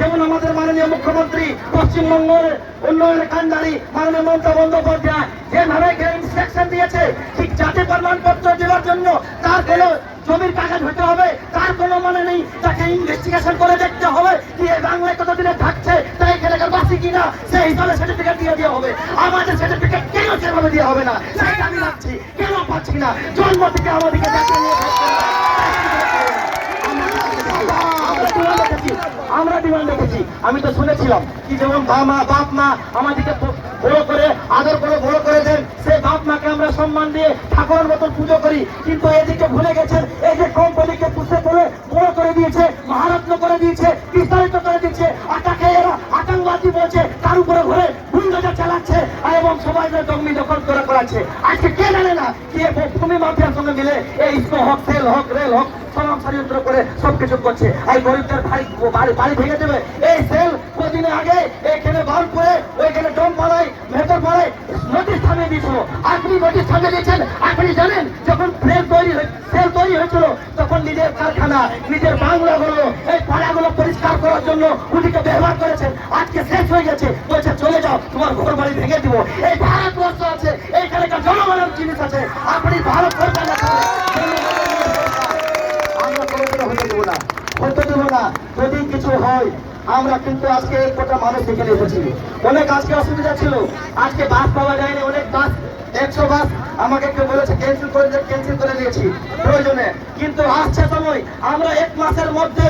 যেমন আমাদের মাননীয় মুখ্যমন্ত্রী পশ্চিমবঙ্গের উন্নয়নের কান্ডারি মাননীয় মমতা বন্দ্যোপাধ্যায় যেভাবে ইনস্ট্রাকশন দিয়েছে, ঠিক জাতি প্রমাণপত্র দেওয়ার জন্য তার কোনো জমির কাগজ হতে হবে, তার কোনো মানে নেই, তাকে ইনভেস্টিগেশন করে দেখতে হবে কি এই বাংলায় কতদিনে থাকছে, তাই এখানকার বাসি কিনা, সেই হিসাবে সার্টিফিকেট দিয়ে দেওয়া হবে। আমাদের সার্টিফিকেট কেন সেভাবে দেওয়া হবে না, সেইটা আমি রাখছি, কেন পাচ্ছি না? জন্ম থেকে আমাদেরকে আমরা ডিমান্ড রেখেছি। আমি তো শুনেছিলাম কি যেমন বাপ মা আমাদেরকে বড় করে আদর করে বড় করে দেন, সেই বাপ মাকে আমরা সম্মান দিয়ে ঠাকুরের মতন পুজো করি, কিন্তু এদিকে ভুলে গেছেন এই যে কোম্পানিকে পুষে করে বড় করে দিয়েছে, মহারত্ন করে দিয়েছে, বিস্তারিত করে দিচ্ছে, আটাকে এরা আতঙ্কবাদী বলছে, তার উপরে ঘুরে গুন্ডাটা চালাচ্ছে এবং সবাই জমি দখল করে করাচ্ছে। আজকে কে জানে না কি ভূমি মাফিয়ার সঙ্গে মিলে এই হক তেল হক রেল হক সমাজ ষড়যন্ত্র করে সবকিছু করছে। এই গরিবদের বাড়ি ভেঙে দেবে এই সেল। কদিন আগে এখানে বাল করে ওইখানে ডোম পাড়ায় ভেতর পাড়ায় নোটিশ থামিয়ে দিয়েছিল। আপনি নোটিশ থামিয়ে দিয়েছেন, আপনি জানেন যখন সেল তৈরি হয়েছিল তখন নিজের কারখানা নিজের বাংলাগুলো এই পাড়াগুলো পরিষ্কার করার জন্য ওদিকে ব্যবহার করেছেন। আজকে শেষ হয়ে গেছে, বলছে চলে যাও, তোমার ঘর বাড়ি ভেঙে দিব। এই ভারতবর্ষ আছে, এইখানকার জনগণের জিনিস আছে, আপনি ভারত সরকার হতে দেবো না। যদি কিছু হয় আমরা কিন্তু আজকে একটা মানুষ এখানে এসেছি, অনেক আজকে অসুবিধা ছিল, আজকে বাস পাওয়া যায়নি, অনেক বাস 100 বাস আমাকে কেউ বলেছে ক্যান্সেল করে দিয়েছি প্রয়োজনে। কিন্তু আসছে সময় আমরা এক মাসের মধ্যে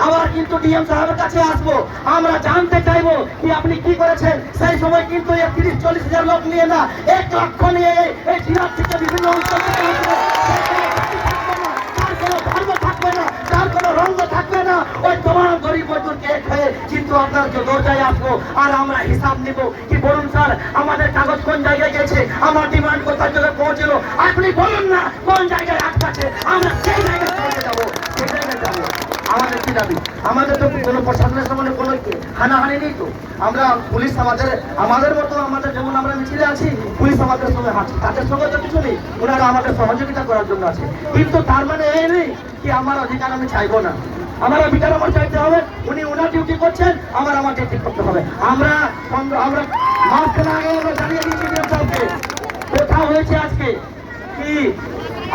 আবার কিন্তু ডিএম সাহেবের কাছে আসবো, আমরা জানতে চাইবো কি আপনি কি করেছেন। সেই সময় কিন্তু 30-40 হাজার লোক নিয়ে না, 1 লক্ষ নিয়ে এই জিরাট থেকে বিভিন্ন অঞ্চল থেকে তার কোনো রঙ থাকবে না, ওই তোমার গরিব মজদুরকে খেয়ে কিন্তু আপনার দরজায় আসবো আর আমরা হিসাব নিব কি বলুন স্যার আমাদের কাগজ কোন জায়গায় গেছে, আমার ডিমান্ড কোথায় জায়গায় পৌঁছল, আপনি বলুন না কোন জায়গায় আটকাছে, আমরা সেই জায়গায় পৌঁছে যাবো, সেই জায়গায় যাবো। আমাদের কি দাবি? আমাদের তো কোনো প্রশাসনের সামনে কোনো হানাহানি নেই, তো আমরা পুলিশ আমাদের মতো আমাদের যেমন আমরা মিছিলে আছি, পুলিশ আমাদের সঙ্গে হাঁটছে, তাদের সঙ্গে তো কিছু নেই, ওনারা আমাদের সহযোগিতা করার জন্য আছে। কিন্তু তার মানে এই নেই কি আমার অধিকার আমি চাইবো না, আমার অধিকার আমার চাইতে হবে। উনি ওনার ডিউটি করছেন, আমার ডিউটি করতে হবে। আমরা মাঝখানে আগে আমরা জানিয়ে দিচ্ছি কোথাও হয়েছে আজকে কি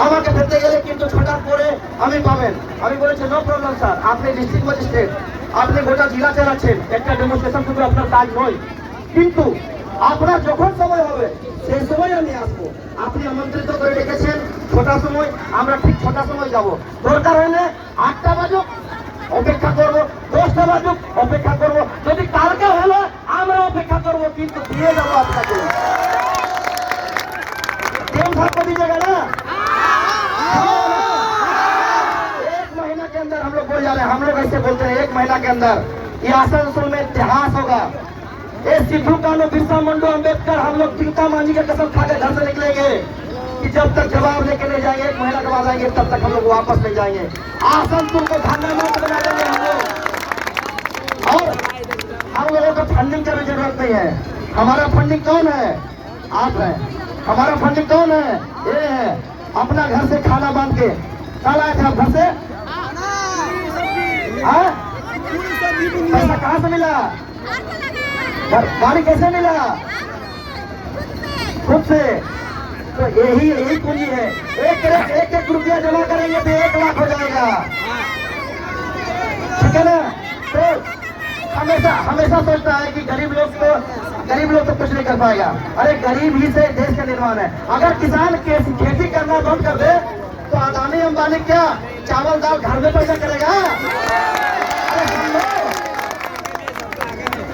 আমাকে ধরতে গেলে কিন্তু 6টার পরে আমি পাবেন। আমি বলেছি নো প্রবলেম স্যার, আপনি ডিস্ট্রিক্ট ম্যাজিস্ট্রেট, আপনি গোটা জেলা চালাচ্ছেন, একটা ডেমনস্ট্রেশন শুধু আপনার কাজ নয়, কিন্তু আপনার যখন সময় হবে সেই সময় আমি আসবো। আপনি আমন্ত্রিত করে রেখেছেন 6টার সময়, আমরা ঠিক 6টার সময় যাব। দরকার হলে 8টা বাজুক অপেক্ষা করব, 10টা বাজুক অপেক্ষা করব, যদি কালকে হলো আমরা অপেক্ষা করব, কিন্তু দিয়ে যাবো আপনাকে। भाग दीजिएगा ना? 1 महीना के अंदर हम लोग बोल जा रहे हैं, हम लोग ऐसे बोलते हैं 1 महीना के अंदर ये आसनसोल में इतिहास होगा। ये सिद्धू कानू बिरसा मुंडा अम्बेडकर हम लोग चिंता मांझी का कसम खा के घर से निकलेंगे कि जब तक जवाब लेके नहीं जाएंगे, 1 महीना के बाद आएंगे, तब तक हम लोग वापस नहीं जाएंगे। आसनसोल को धरना मत बना देंगे हम लोग। और हम लोगों को फंडिंग की जरूरत नहीं है। हमारा फंडिंग कौन है? आप हैं। हमारा फंडिंग कौन है? ये है। अपना घर से खाना बांध के कल आए थे आप घर से, पैसा कहाँ से मिला? गाड़ी कैसे मिला? खुद से। तो यही पूंजी है। एक रुपया जमा करेंगे तो 1 लाख हो जाएगा, ठीक है ना? तो हमेशा सोचता है कि गरीब लोग तो कुछ नहीं कर पाएगा। अरे गरीब ही से देश का निर्माण है। अगर किसान खेती करना बंद कर दे तो अदानी अंबानी क्या चावल दाल घर में पैदा करेगा?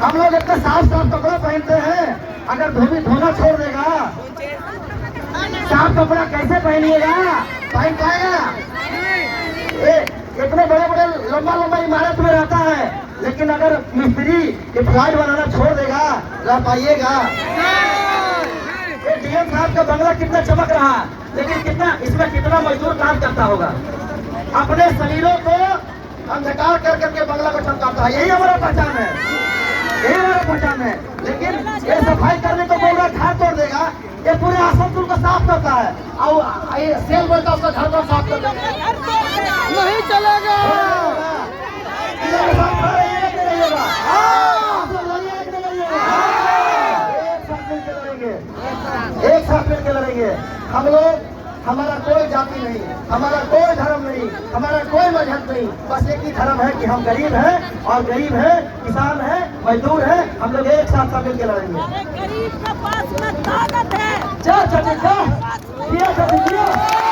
हम लोग इतने साफ कपड़ा पहनते हैं, अगर धोबी धोना छोड़ देगा, साफ कपड़ा कैसे पहनिएगा? पहन पाएगा? इतने बड़े लंबा इमारत में रहता है, लेकिन अगर मिस्त्री फ्लाइट बनाना छोड़ देगा, रह पाइएगा? ये डीएम साहब का बंगला कितना चमक रहा, लेकिन इसमें कितना मजदूर काम करता होगा? अपने शरीरों को अंधकार कर करके बंगला को चमकाता है। यही हमारा पहचान है, यही हमारा पहचान है। लेकिन ये सफाई करने को बोल रहा, घर तोड़ देगा। ये पूरे आसनसोल को साफ करता है और ये सेल बोलता है उसका घर को साफ कर देगा। नहीं चलेगा। हम लोग, हमारा कोई जाति नहीं, हमारा कोई धर्म नहीं, हमारा कोई मजहब नहीं, बस एक ही धर्म है कि हम गरीब हैं, और गरीब है, किसान है, मजदूर है, हम लोग एक साथ सब मिलकर लड़ेंगे। अरे गरीब के पास में ताकत है। जा, दिया।